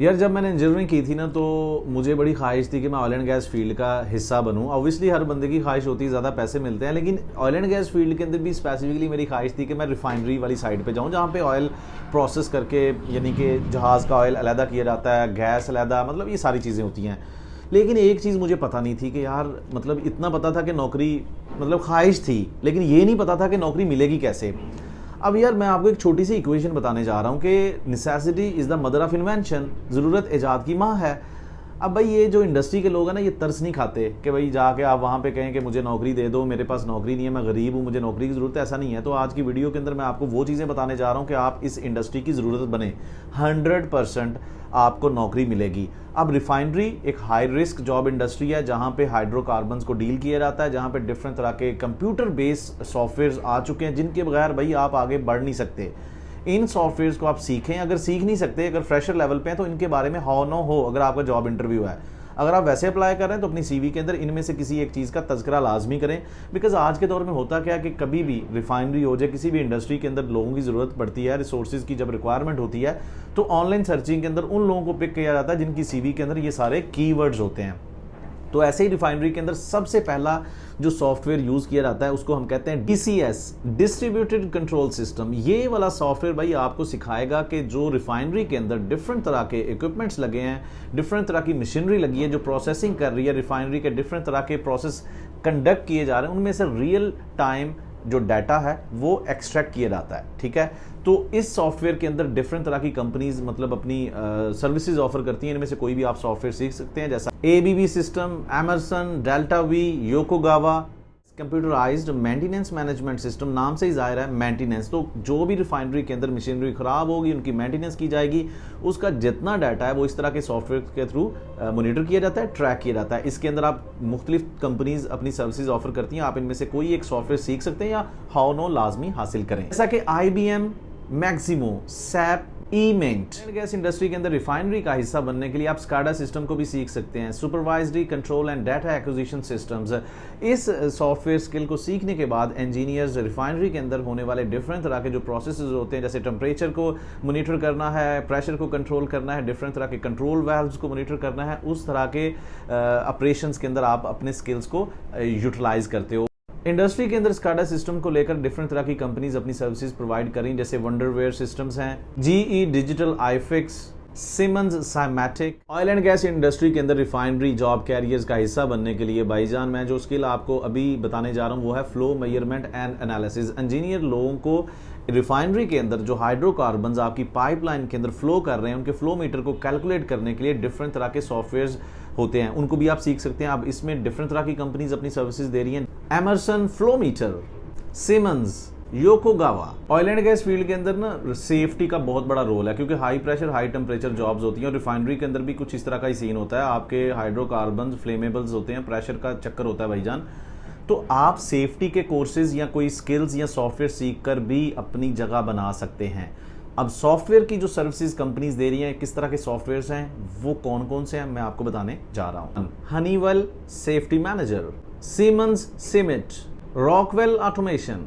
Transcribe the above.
यार जब मैंने इंजीनियरिंग की थी ना तो मुझे बड़ी ख्वाहिश थी कि मैं ऑयल एंड गैस फील्ड का हिस्सा बनूं। ऑब्वियसली हर बंदे की ख्वाहिश होती है, ज़्यादा पैसे मिलते हैं, लेकिन ऑयल एंड गैस फील्ड के अंदर भी स्पेसिफिकली मेरी ख्वाहिश थी कि मैं रिफाइनरी वाली साइड पे जाऊं, जहां पे ऑयल प्रोसेस करके, यानी कि जहाज़ का ऑयल अलहदा किया जाता है, गैस अलहदा, मतलब ये सारी चीज़ें होती हैं। लेकिन एक चीज़ मुझे पता नहीं थी कि यार, मतलब इतना पता था कि नौकरी, मतलब ख्वाहिश थी, लेकिन ये नहीं पता था कि नौकरी मिलेगी कैसे। अब यार मैं आपको एक छोटी सी इक्वेशन बताने जा रहा हूँ कि necessity is the mother of invention, ज़रूरत ईजाद की माँ है। अब भाई ये जो इंडस्ट्री के लोग हैं ना, ये तरस नहीं खाते कि भाई जाके आप वहाँ पे कहें कि मुझे नौकरी दे दो, मेरे पास नौकरी नहीं है, मैं गरीब हूँ, मुझे नौकरी की ज़रूरत है, ऐसा नहीं है। तो आज की वीडियो के अंदर मैं आपको वो चीज़ें बताने जा रहा हूँ कि आप इस इंडस्ट्री की ज़रूरत बने, 100% आपको नौकरी मिलेगी। अब रिफाइनरी एक हाई रिस्क जॉब इंडस्ट्री है, जहाँ पे हाइड्रोकार्बन्स को डील किया जाता है, जहाँ पे डिफरेंट तरह के कंप्यूटर बेस्ड सॉफ्टवेयर आ चुके हैं, जिनके बगैर भाई आप आगे बढ़ नहीं सकते। इन सॉफ्टवेयर्स को आप सीखें, अगर सीख नहीं सकते, अगर फ्रेशर लेवल पे हैं, तो इनके बारे में हाउ नो हो अगर आपका जॉब इंटरव्यू है। अगर आप वैसे अप्लाई कर रहे हैं तो अपनी सीवी के अंदर इनमें से किसी एक चीज़ का तज़किरा लाजमी करें। बिकॉज आज के दौर में होता क्या है कि कभी भी रिफाइनरी हो जाए, किसी भी इंडस्ट्री के अंदर लोगों की ज़रूरत पड़ती है, रिसोर्सेज की जब रिक्वायरमेंट होती है, तो ऑनलाइन सर्चिंग के अंदर उन लोगों को पिक किया जाता है जिनकी सीवी के अंदर ये सारे कीवर्ड्स होते हैं। तो ऐसे ही रिफाइनरी के अंदर सबसे पहला जो सॉफ्टवेयर यूज़ किया जाता है उसको हम कहते हैं DCS, डिस्ट्रीब्यूटेड कंट्रोल सिस्टम। ये वाला सॉफ्टवेयर भाई आपको सिखाएगा कि जो रिफाइनरी के अंदर डिफरेंट तरह के इक्विपमेंट्स लगे हैं, डिफरेंट तरह की मशीनरी लगी है जो प्रोसेसिंग कर रही है, रिफाइनरी के डिफरेंट तरह के प्रोसेस कंडक्ट किए जा रहे हैं, उनमें से रियल टाइम जो डाटा है वो एक्सट्रैक्ट किया जाता है। ठीक है, तो इस सॉफ्टवेयर के अंदर डिफरेंट तरह की कंपनीज मतलब अपनी सर्विसेज ऑफर करती हैं। इनमें से कोई भी आप सॉफ्टवेयर सीख सकते हैं, जैसा ABB system, Emerson, Delta V, Yokogawa. Computerized maintenance management system, नाम से ही जाहिर है मेंटेनेंस। तो जो भी रिफाइनरी के अंदर मशीनरी खराब होगी, उनकी मेंटेनेंस की जाएगी, उसका जितना डाटा है वो इस तरह के सॉफ्टवेयर के थ्रू मॉनिटर किया जाता है, ट्रैक किया जाता है। इसके अंदर आप मुख्तलिफ कंपनीज अपनी सर्विसेज ऑफर करती हैं, आप इनमें से कोई एक सॉफ्टवेयर सीख सकते हैं या हाउ नो लाजमी हासिल करें, जैसा कि IBM, मैक्सिमो, सैप, ईमेंट। गैस इंडस्ट्री के अंदर रिफाइनरी का हिस्सा बनने के लिए आप स्काडा सिस्टम को भी सीख सकते हैं, supervisory control and data acquisition systems. इस सॉफ्टवेयर स्किल को सीखने के बाद इंजीनियर्स रिफाइनरी के अंदर होने वाले डिफरेंट तरह के जो प्रोसेसेस होते हैं, जैसे टेम्परेचर को मॉनिटर करना है, प्रेशर को कंट्रोल करना है, डिफरेंट तरह के कंट्रोल वाल्व्स को मॉनिटर करना है, उस तरह के ऑपरेशंस के अंदर आप अपने स्किल्स को यूटिलाइज करते हो। इंडस्ट्री के अंदर स्काडा सिस्टम को लेकर डिफरेंट तरह की कंपनीज अपनी सर्विसेज प्रोवाइड करें, जैसे वंडरवेयर सिस्टम्स हैं, GE digital, iFIX, Siemens, Simatic. Oil and gas industry के अंदर रिफाइनरी जॉब कैरियर्स का हिस्सा बनने के लिए भाईजान मैं जो स्किल आपको अभी बताने जा रहा हूँ वो है flow measurement and analysis. Engineer लोगों को रिफाइनरी के अंदर जो हाइड्रोकार्बन्स आपकी पाइपलाइन के अंदर फ्लो कर रहे हैं, उनके फ्लो मीटर को कैलकुलेट करने के लिए डिफरेंट तरह के सॉफ्टवेयर होते हैं, उनको भी आप सीख सकते हैं। आप इसमें डिफरेंट तरह की कंपनीज अपनी सर्विसेज दे रही हैं, Emerson flow meter, Siemens, Yokogawa. Oil and gas field के अंदर ना सेफ्टी का बहुत बड़ा रोल है, क्योंकि high pressure high temperature jobs होती हैं, और रिफाइनरी के अंदर भी कुछ इस तरह का ही सीन होता है। आपके हाइड्रोकार्बन फ्लेमेबल्स होते हैं, प्रेशर का चक्कर होता है भाईजान। तो आप सेफ्टी के कोर्सेज या कोई स्किल्स या सॉफ्टवेयर सीख कर भी अपनी जगह बना सकते हैं। अब सॉफ्टवेयर की जो सर्विसेज कंपनीज दे रही हैं, किस तरह के सॉफ्टवेयर्स हैं, वो कौन कौन से हैं, मैं आपको बताने जा रहा हूं। Honeywell safety manager, Siemens Simit, Rockwell automation,